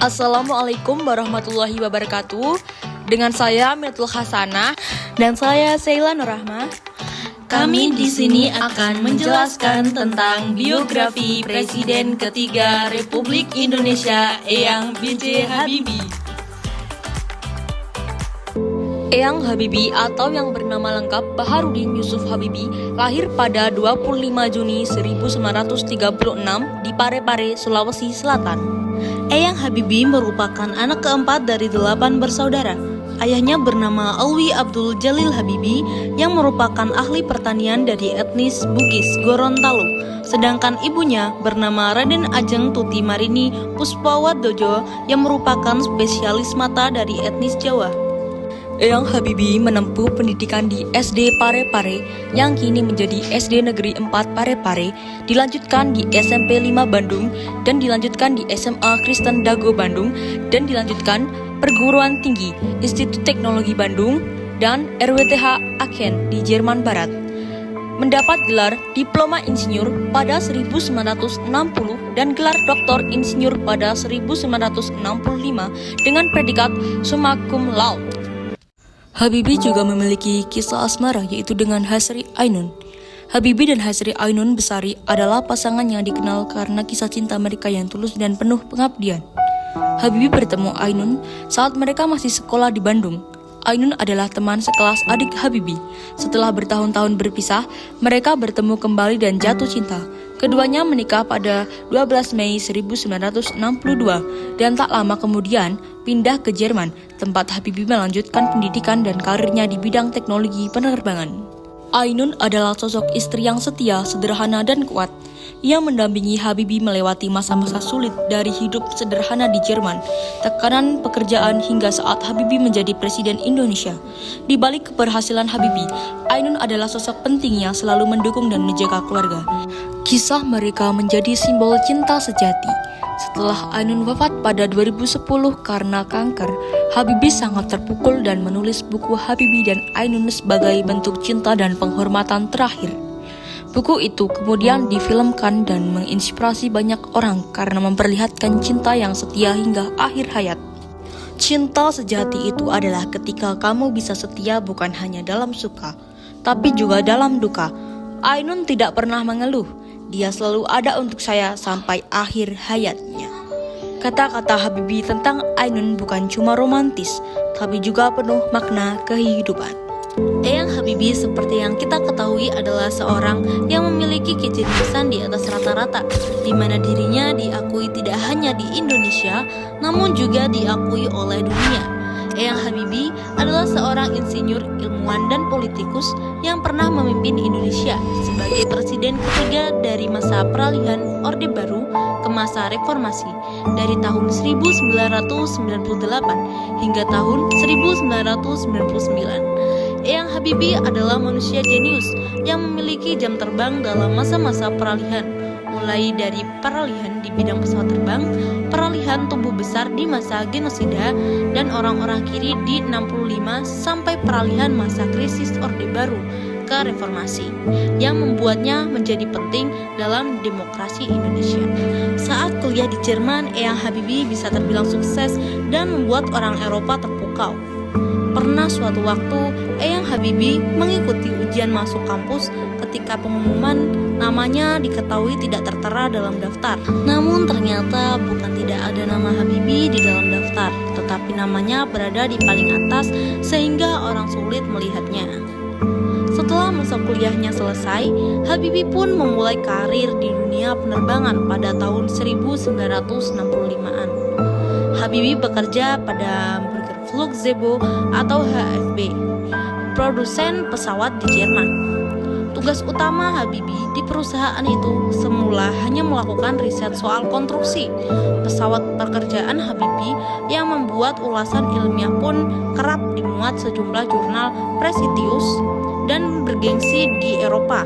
Assalamualaikum warahmatullahi wabarakatuh. Dengan saya Mirtul Hasanah dan saya Sheila Nurrahma. Kami di sini akan menjelaskan tentang biografi Presiden ketiga Republik Indonesia, Eyang B.J. Habibie. Eyang Habibie atau yang bernama lengkap Baharudin Yusuf Habibie lahir pada 25 Juni 1936 di Parepare, Sulawesi Selatan. Eyang Habibie merupakan anak keempat dari 8 bersaudara. Ayahnya bernama Alwi Abdul Jalil Habibie yang merupakan ahli pertanian dari etnis Bugis Gorontalo. Sedangkan ibunya bernama Raden Ajeng Tuti Marini Puspawardojo yang merupakan spesialis mata dari etnis Jawa. Eyang Habibie menempuh pendidikan di SD Parepare yang kini menjadi SD Negeri 4 Parepare, dilanjutkan di SMP 5 Bandung, dan dilanjutkan di SMA Kristen Dago Bandung, dan dilanjutkan perguruan tinggi Institut Teknologi Bandung dan RWTH Aachen di Jerman Barat. Mendapat gelar Diploma Insinyur pada 1960 dan gelar Doktor Insinyur pada 1965 dengan predikat summa cum laude. Habibie juga memiliki kisah asmara yaitu dengan Hasri Ainun. Habibie dan Hasri Ainun Besari adalah pasangan yang dikenal karena kisah cinta mereka yang tulus dan penuh pengabdian. Habibie bertemu Ainun saat mereka masih sekolah di Bandung. Ainun adalah teman sekelas adik Habibie. Setelah bertahun-tahun berpisah, mereka bertemu kembali dan jatuh cinta. Keduanya menikah pada 12 Mei 1962 dan tak lama kemudian pindah ke Jerman, tempat Habibie melanjutkan pendidikan dan karirnya di bidang teknologi penerbangan. Ainun adalah sosok istri yang setia, sederhana, dan kuat. Ia mendampingi Habibie melewati masa-masa sulit dari hidup sederhana di Jerman, tekanan pekerjaan hingga saat Habibie menjadi Presiden Indonesia. Di balik keberhasilan Habibie, Ainun adalah sosok penting yang selalu mendukung dan menjaga keluarga. Kisah mereka menjadi simbol cinta sejati. Setelah Ainun wafat pada 2010 karena kanker, Habibie sangat terpukul dan menulis buku Habibie dan Ainun sebagai bentuk cinta dan penghormatan terakhir. Buku itu kemudian difilmkan dan menginspirasi banyak orang karena memperlihatkan cinta yang setia hingga akhir hayat. Cinta sejati itu adalah ketika kamu bisa setia bukan hanya dalam suka, tapi juga dalam duka. Ainun tidak pernah mengeluh. Dia selalu ada untuk saya sampai akhir hayatnya. Kata-kata Habibie tentang Ainun bukan cuma romantis, tapi juga penuh makna kehidupan. Eyang Habibie seperti yang kita ketahui adalah seorang yang memiliki kejeniusan di atas rata-rata, di mana dirinya diakui tidak hanya di Indonesia, namun juga diakui oleh dunia. Eyang Habibie adalah seorang insinyur, ilmuwan, dan politikus yang pernah memimpin Indonesia sebagai presiden ketiga dari masa peralihan Orde Baru ke masa reformasi dari tahun 1998 hingga tahun 1999. Eyang Habibie adalah manusia jenius yang memiliki jam terbang dalam masa-masa peralihan, mulai dari peralihan di bidang pesawat terbang, peralihan tumbuh besar di masa genosida dan orang-orang kiri di 65 sampai peralihan masa krisis Orde Baru ke reformasi yang membuatnya menjadi penting dalam demokrasi Indonesia. Saat kuliah di Jerman, Eyang Habibie bisa terbilang sukses dan membuat orang Eropa terpukau. Pernah suatu waktu, Eyang Habibie mengikuti ujian masuk kampus ketika pengumuman namanya diketahui tidak tertera dalam daftar. Namun ternyata bukan tidak ada nama Habibie di dalam daftar, tetapi namanya berada di paling atas sehingga orang sulit melihatnya. Setelah masa kuliahnya selesai, Habibie pun memulai karir di dunia penerbangan pada tahun 1965-an. Habibie bekerja pada Flugzeuge atau HFB, produsen pesawat di Jerman. Tugas utama Habibie di perusahaan itu semula hanya melakukan riset soal konstruksi pesawat. Pekerjaan Habibie yang membuat ulasan ilmiah pun kerap dimuat sejumlah jurnal prestisius dan bergengsi di Eropa.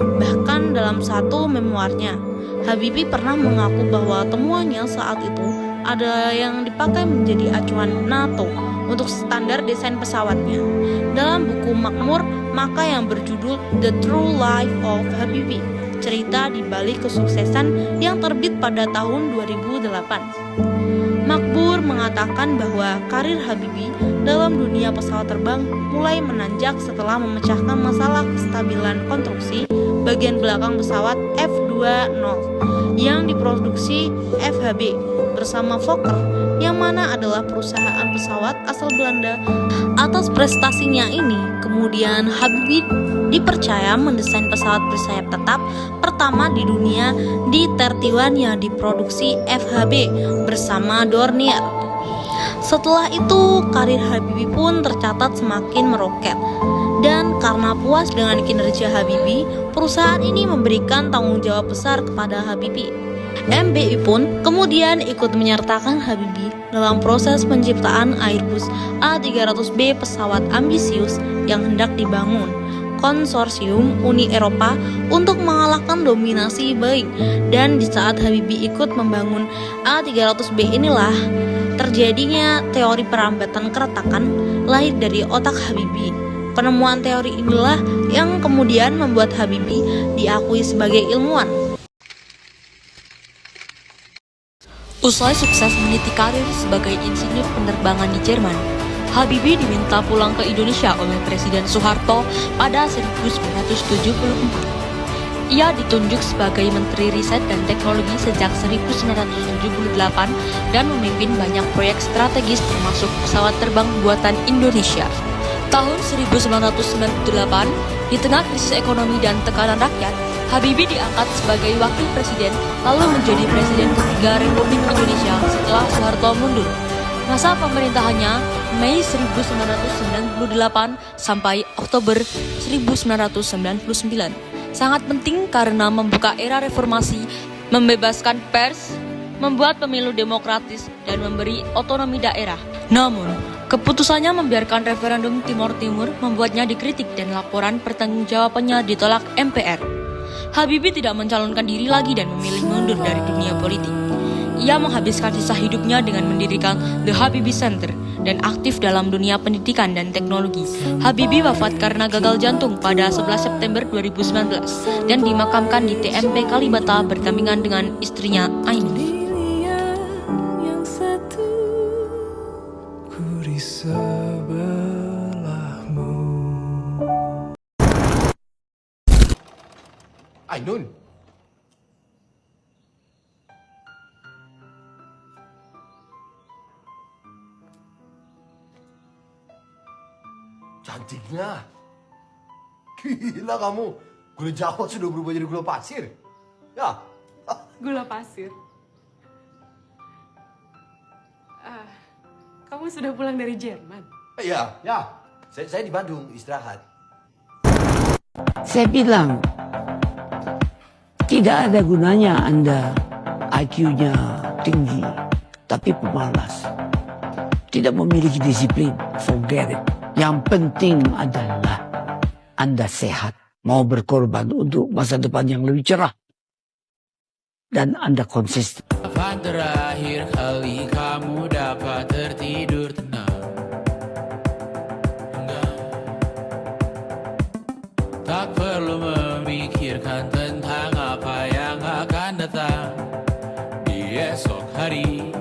Bahkan dalam satu memoarnya, Habibie pernah mengaku bahwa temuannya saat itu ada yang dipakai menjadi acuan NATO untuk standar desain pesawatnya. Dalam buku Makmur, maka yang berjudul The True Life of Habibie, cerita di balik kesuksesan yang terbit pada tahun 2008. Makmur mengatakan bahwa karir Habibie dalam dunia pesawat terbang mulai menanjak setelah memecahkan masalah kestabilan konstruksi bagian belakang pesawat F20 yang diproduksi FHB bersama Fokker, yang mana adalah perusahaan pesawat asal Belanda. Atas prestasinya ini, kemudian Habibie dipercaya mendesain pesawat bersayap tetap pertama di dunia di T-1 yang diproduksi FHB bersama Dornier. Setelah itu, karir Habibie pun tercatat semakin meroket. Dan karena puas dengan kinerja Habibie, perusahaan ini memberikan tanggung jawab besar kepada Habibie. MBI pun kemudian ikut menyertakan Habibie dalam proses penciptaan Airbus A300B pesawat ambisius yang hendak dibangun konsorsium Uni Eropa untuk mengalahkan dominasi Boeing. Dan di saat Habibie ikut membangun A300B inilah terjadinya teori perambatan keretakan lahir dari otak Habibie. Penemuan teori inilah yang kemudian membuat Habibie diakui sebagai ilmuwan. Usai sukses meniti karir sebagai insinyur penerbangan di Jerman, Habibie diminta pulang ke Indonesia oleh Presiden Soeharto pada 1974. Ia ditunjuk sebagai Menteri Riset dan Teknologi sejak 1978 dan memimpin banyak proyek strategis termasuk pesawat terbang buatan Indonesia. Tahun 1998, di tengah krisis ekonomi dan tekanan rakyat, Habibie diangkat sebagai wakil presiden lalu menjadi presiden ketiga Republik Indonesia setelah Soeharto mundur. Masa pemerintahannya Mei 1998 sampai Oktober 1999 sangat penting karena membuka era reformasi, membebaskan pers, membuat pemilu demokratis, dan memberi otonomi daerah. Namun, keputusannya membiarkan referendum Timor Timur membuatnya dikritik dan laporan pertanggungjawabannya ditolak MPR. Habibie tidak mencalonkan diri lagi dan memilih mundur dari dunia politik. Ia menghabiskan sisa hidupnya dengan mendirikan The Habibie Center dan aktif dalam dunia pendidikan dan teknologi. Habibie wafat karena gagal jantung pada 11 September 2019 dan dimakamkan di TMP Kalibata berdampingan dengan istrinya Ainun. Ainun. Cantiknya. Gila kamu. Gula Jawa sudah berubah jadi gula pasir. Ya. Gula pasir. Kamu sudah pulang dari Jerman? Iya, ya. Saya di Bandung istirahat. Saya bilang, tidak ada gunanya Anda IQ-nya tinggi, tapi pemalas. Tidak memiliki disiplin, forget it. Yang penting adalah Anda sehat, mau berkorban untuk masa depan yang lebih cerah. Dan Anda konsisten. Kapan terakhir kali kamu dapat tertidur tenang? Enggak. Tak perlu memikirkan tentang apa yang akan datang di esok hari.